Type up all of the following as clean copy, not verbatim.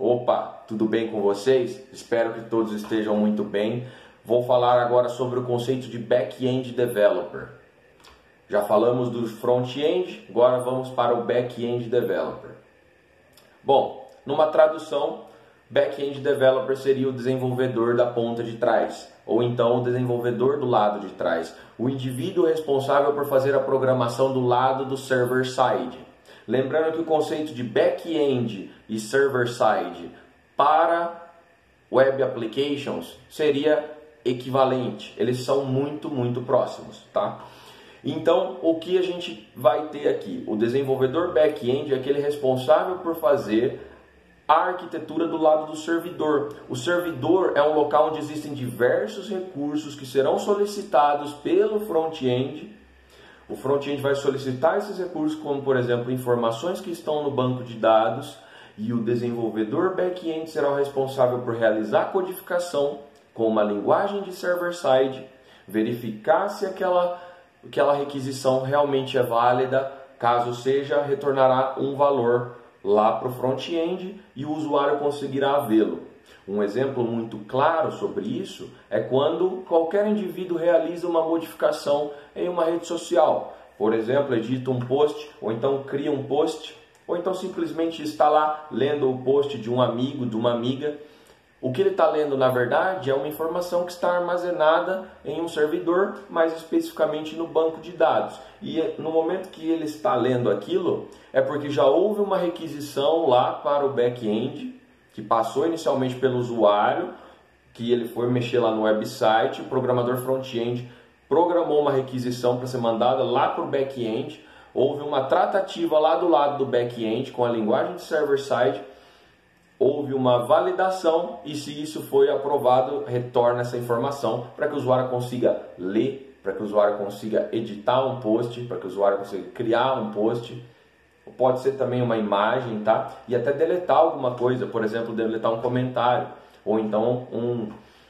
Opa, tudo bem com vocês? Espero que todos estejam muito bem. Vou falar agora sobre o conceito de back-end developer. Já falamos do front-end, agora vamos para o back-end developer. Bom, numa tradução, back-end developer seria o desenvolvedor da ponta de trás, ou então o desenvolvedor do lado de trás, o indivíduo responsável por fazer a programação do lado do server-side. Lembrando que o conceito de back-end e server-side para web applications seria equivalente, eles são muito próximos, tá? Então, o que a gente vai ter aqui? O desenvolvedor back-end é aquele responsável por fazer a arquitetura do lado do servidor. O servidor é um local onde existem diversos recursos que serão solicitados pelo front-end. O front-end vai solicitar esses recursos, como por exemplo, informações que estão no banco de dados, e o desenvolvedor back-end será o responsável por realizar a codificação com uma linguagem de server-side, verificar se aquela requisição realmente é válida, caso seja, retornará um valor lá para o front-end e o usuário conseguirá vê-lo. Um exemplo muito claro sobre isso é quando qualquer indivíduo realiza uma modificação em uma rede social. Por exemplo, edita um post, ou então cria um post, ou então simplesmente está lá lendo o post de um amigo, de uma amiga. O que ele está lendo, na verdade, é uma informação que está armazenada em um servidor, mais especificamente no banco de dados. E no momento que ele está lendo aquilo, é porque já houve uma requisição lá para o back-end, que passou inicialmente pelo usuário, que ele foi mexer lá no website, o programador front-end programou uma requisição para ser mandada lá para o back-end, houve uma tratativa lá do lado do back-end com a linguagem de server-side, houve uma validação e se isso foi aprovado, retorna essa informação para que o usuário consiga ler, para que o usuário consiga editar um post, para que o usuário consiga criar um post. Pode ser também uma imagem, tá? E até deletar alguma coisa, por exemplo, deletar um comentário, ou então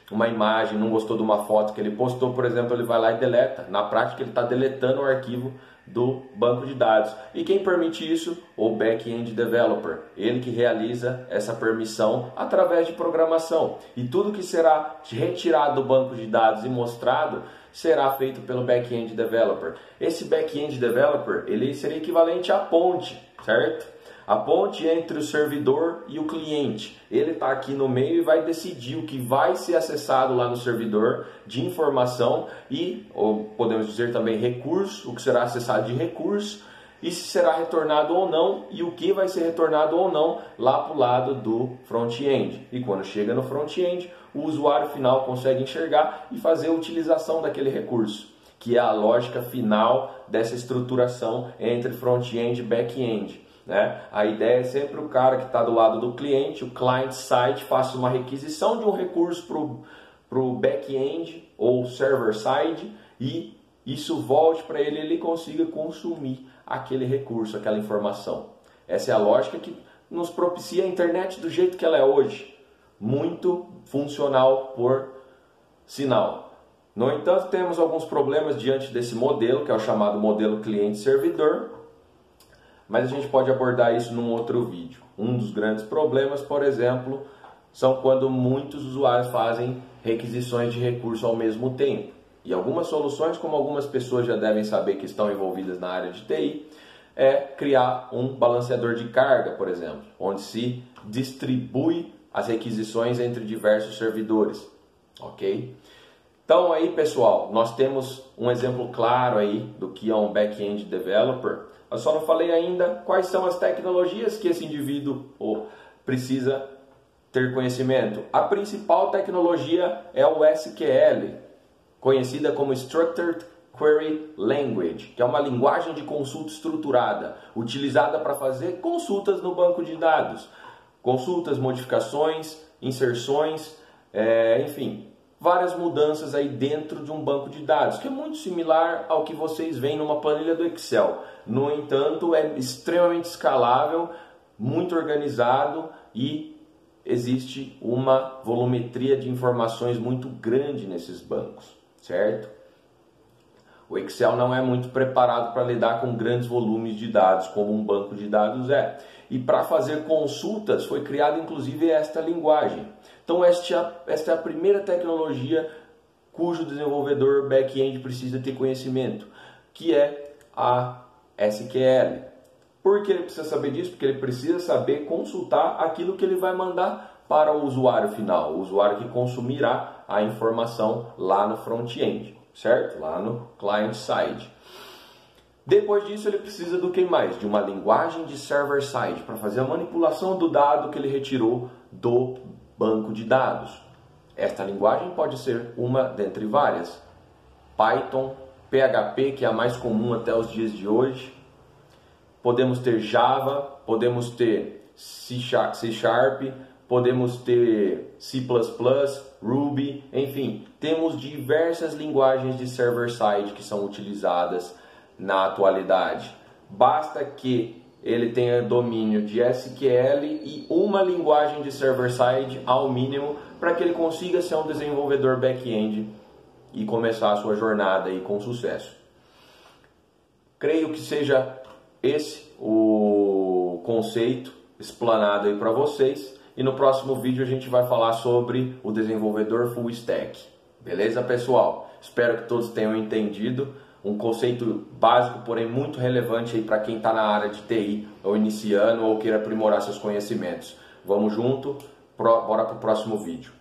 uma imagem, não gostou de uma foto que ele postou, por exemplo, ele vai lá e deleta. Na prática ele está deletando o arquivo do banco de dados. E quem permite isso? O back-end developer. Ele que realiza essa permissão através de programação. E tudo que será retirado do banco de dados e mostrado será feito pelo back-end developer. Esse back-end developer, ele seria equivalente à ponte, certo? A ponte entre o servidor e o cliente. Ele está aqui no meio e vai decidir o que vai ser acessado lá no servidor de informação e, ou podemos dizer também recurso, o que será acessado de recurso, e se será retornado ou não, e o que vai ser retornado ou não lá para o lado do front-end. E quando chega no front-end, o usuário final consegue enxergar e fazer a utilização daquele recurso, que é a lógica final dessa estruturação entre front-end e back-end. Né? A ideia é sempre o cara que está do lado do cliente, o client-side, faça uma requisição de um recurso para o back-end ou server-side e isso volte para ele e ele consiga consumir aquele recurso, aquela informação. Essa é a lógica que nos propicia a internet do jeito que ela é hoje. Muito funcional por sinal. No entanto, temos alguns problemas diante desse modelo, que é o chamado modelo cliente-servidor, mas a gente pode abordar isso num outro vídeo. Um dos grandes problemas, por exemplo, são quando muitos usuários fazem requisições de recurso ao mesmo tempo. E algumas soluções, como algumas pessoas já devem saber que estão envolvidas na área de TI, é criar um balanceador de carga, por exemplo, onde se distribui as requisições entre diversos servidores, ok? Então aí, pessoal, nós temos um exemplo claro aí do que é um back-end developer. Eu só não falei ainda quais são as tecnologias que esse indivíduo precisa ter conhecimento. A principal tecnologia é o SQL, conhecida como Structured Query Language, que é uma linguagem de consulta estruturada, utilizada para fazer consultas no banco de dados. Consultas, modificações, inserções, enfim, várias mudanças aí dentro de um banco de dados, que é muito similar ao que vocês veem numa planilha do Excel. No entanto, é extremamente escalável, muito organizado e existe uma volumetria de informações muito grande nesses bancos, certo? O Excel não é muito preparado para lidar com grandes volumes de dados, como um banco de dados é. E para fazer consultas foi criada inclusive esta linguagem. Então esta é a primeira tecnologia cujo desenvolvedor back-end precisa ter conhecimento, que é a SQL. Por que ele precisa saber disso? Porque ele precisa saber consultar aquilo que ele vai mandar para o usuário final, o usuário que consumirá a informação lá no front-end, certo? Lá no client-side. Depois disso ele precisa do que mais? De uma linguagem de server-side para fazer a manipulação do dado que ele retirou do banco de dados. Esta linguagem pode ser uma dentre várias. Python, PHP, que é a mais comum até os dias de hoje. Podemos ter Java, podemos ter C Sharp, podemos ter C++, Ruby, enfim, temos diversas linguagens de server-side que são utilizadas na atualidade. Basta que ele tenha domínio de SQL e uma linguagem de server-side ao mínimo para que ele consiga ser um desenvolvedor back-end e começar a sua jornada aí com sucesso. Creio que seja esse o conceito explanado aí para vocês. E no próximo vídeo a gente vai falar sobre o desenvolvedor full stack. Beleza, pessoal? Espero que todos tenham entendido. Um conceito básico, porém muito relevante aí para quem está na área de TI, ou iniciando, ou queira aprimorar seus conhecimentos. Vamos junto, bora para o próximo vídeo.